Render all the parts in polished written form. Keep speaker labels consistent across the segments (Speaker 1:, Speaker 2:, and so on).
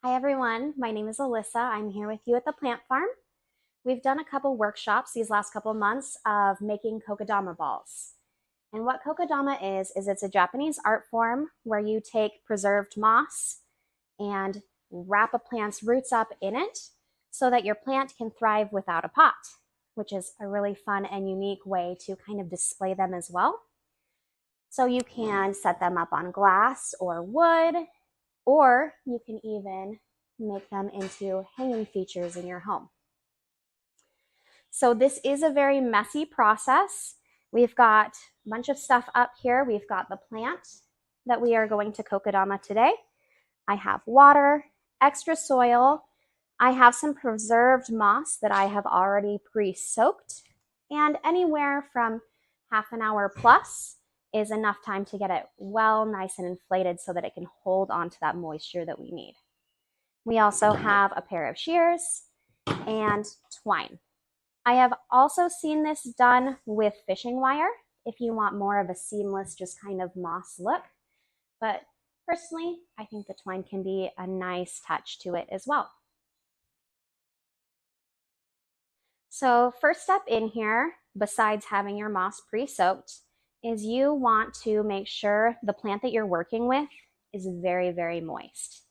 Speaker 1: Hi everyone, my name is Alyssa. I'm here with you at the plant farm. We've done a couple workshops these last couple months of making Kokedama balls. And what Kokedama is it's a Japanese art form where you take preserved moss and wrap a plant's roots up in it so that your plant can thrive without a pot, which is a really fun and unique way to kind of display them as well. So you can set them up on glass or wood, or you can even make them into hanging features in your home. So this is a very messy process. We've got a bunch of stuff up here. We've got the plant that we are going to Kokedama today. I have water, extra soil. I have some preserved moss that I have already pre-soaked, and anywhere from half an hour plus is enough time to get it well nice and inflated so that it can hold on to that moisture that we need. We also have a pair of shears and twine. I have also seen this done with fishing wire if you want more of a seamless, just kind of moss look. But personally, I think the twine can be a nice touch to it as well. So first step in here, besides having your moss pre-soaked, is you want to make sure the plant that you're working with is very, very moist.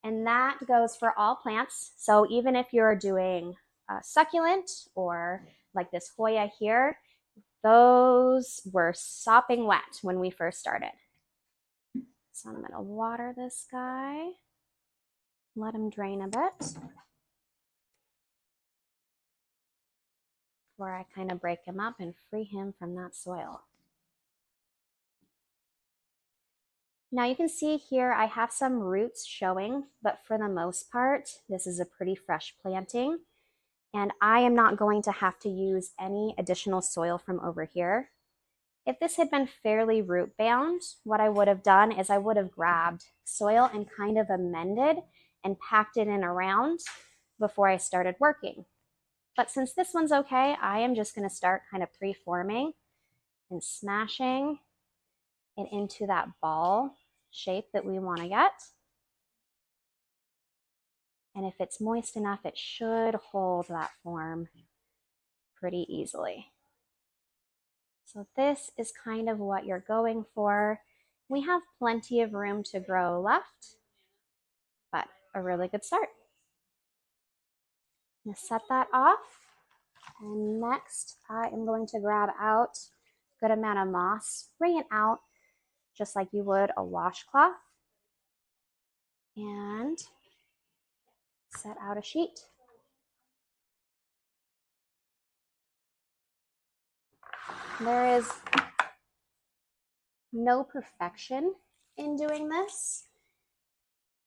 Speaker 1: And that goes for all plants. So even if you're doing a succulent or like this Hoya here, those were sopping wet when we first started. So I'm gonna water this guy, let him drain a bit before I kind of break him up and free him from that soil. Now you can see here I have some roots showing, but for the most part, this is a pretty fresh planting. And I am not going to have to use any additional soil from over here. If this had been fairly root bound, what I would have done is I would have grabbed soil and kind of amended and packed it in around before I started working. But since this one's okay, I am just going to start kind of pre-forming and smashing it into that ball shape that we want to get. And if it's moist enough, it should hold that form pretty easily. So this is kind of what you're going for. We have plenty of room to grow left, but a really good start. I'm going to set that off. And next, I am going to grab out a good amount of moss, wring it out just like you would a washcloth, and set out a sheet. There is no perfection in doing this,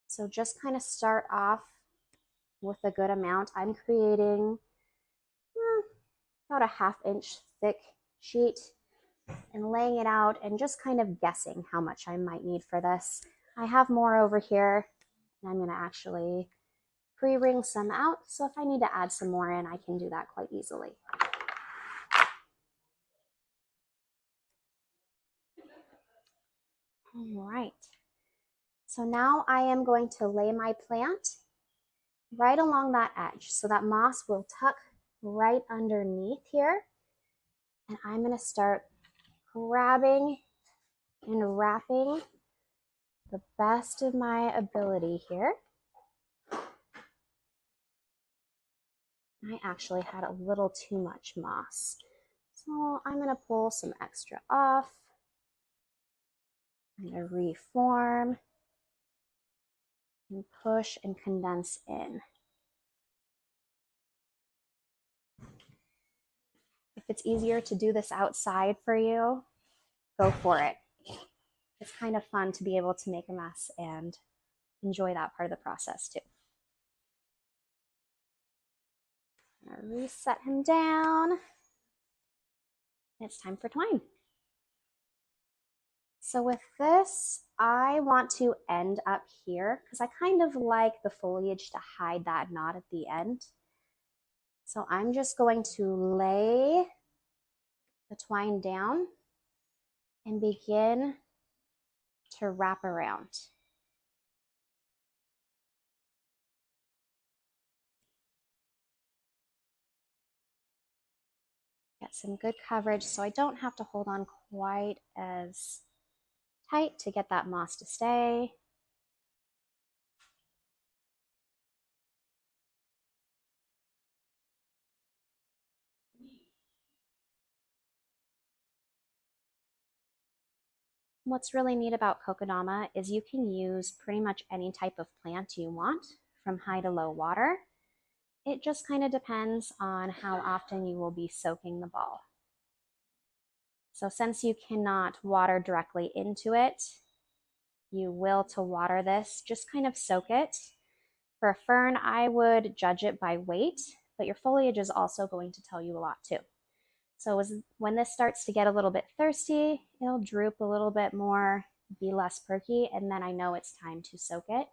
Speaker 1: so just kind of start off with a good amount. I'm creating about a ½ inch thick sheet and laying it out and just kind of guessing how much I might need for this. I have more over here, and I'm going to actually pre-wring some out, so if I need to add some more in, I can do that quite easily. All right, so now I am going to lay my plant right along that edge, so that moss will tuck right underneath here, and I'm going to start grabbing and wrapping the best of my ability here. I actually had a little too much moss, so I'm going to pull some extra off. I'm going to reform and push and condense in. If it's easier to do this outside for you, go for it. It's kind of fun to be able to make a mess and enjoy that part of the process too. I'm going to reset him down. It's time for twine. So with this, I want to end up here because I kind of like the foliage to hide that knot at the end. So I'm just going to lay the twine down and begin to wrap around. Get some good coverage so I don't have to hold on quite as tight to get that moss to stay. What's really neat about Kokedama is you can use pretty much any type of plant you want from high to low water. It just kind of depends on how often you will be soaking the ball. So since you cannot water directly into it, you will to water this, just kind of soak it. For a fern, I would judge it by weight, but your foliage is also going to tell you a lot too. So when this starts to get a little bit thirsty, it'll droop a little bit more, be less perky, and then I know it's time to soak it.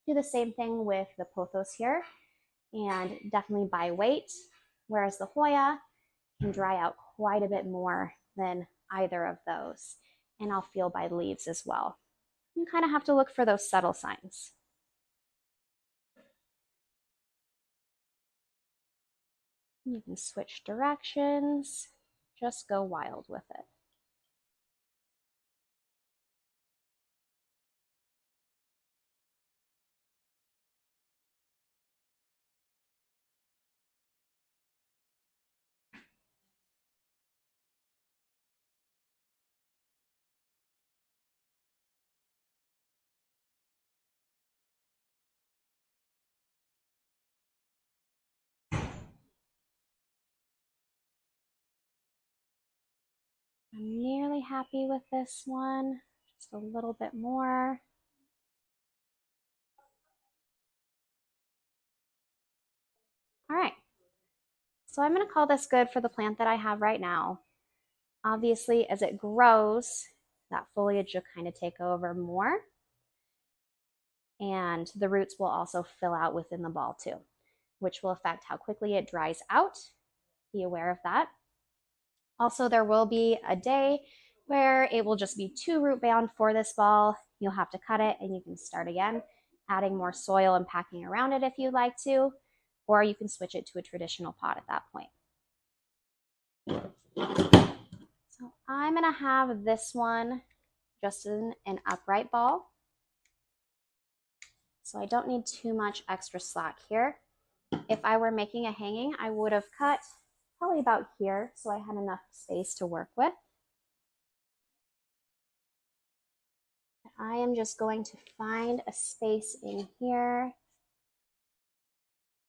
Speaker 1: Do the same thing with the pothos here, and definitely by weight, whereas the Hoya can dry out quite a bit more than either of those. And I'll feel by leaves as well. You kind of have to look for those subtle signs. You can switch directions, just go wild with it. I'm nearly happy with this one. Just a little bit more. All right. So I'm going to call this good for the plant that I have right now. Obviously, as it grows, that foliage will kind of take over more. And the roots will also fill out within the ball too, which will affect how quickly it dries out. Be aware of that. Also, there will be a day where it will just be too root bound for this ball. You'll have to cut it and you can start again, adding more soil and packing around it if you'd like to, or you can switch it to a traditional pot at that point. So I'm gonna have this one just in an upright ball. So I don't need too much extra slack here. If I were making a hanging, I would have cut probably about here so I had enough space to work with. I am just going to find a space in here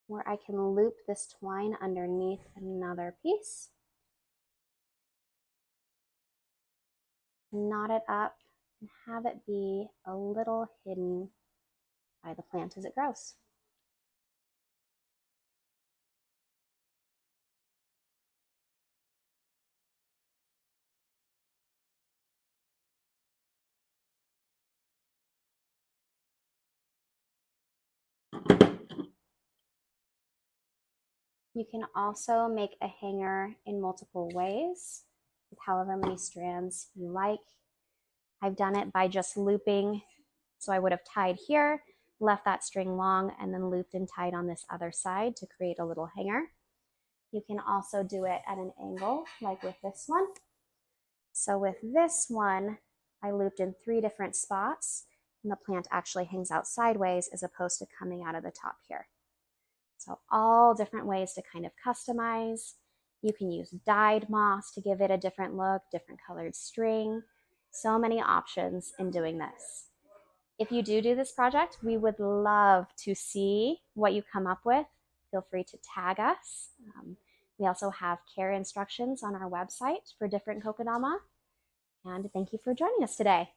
Speaker 1: where I can loop this twine underneath another piece. Knot it up and have it be a little hidden by the plant as it grows. You can also make a hanger in multiple ways with however many strands you like. I've done it by just looping. So I would have tied here, left that string long, and then looped and tied on this other side to create a little hanger. You can also do it at an angle, like with this one. So with this one, I looped in 3 different spots, and the plant actually hangs out sideways as opposed to coming out of the top here. So all different ways to kind of customize. You can use dyed moss to give it a different look, different colored string. So many options in doing this. If you do this project, we would love to see what you come up with. Feel free to tag us. We also have care instructions on our website for different kokedama. And thank you for joining us today.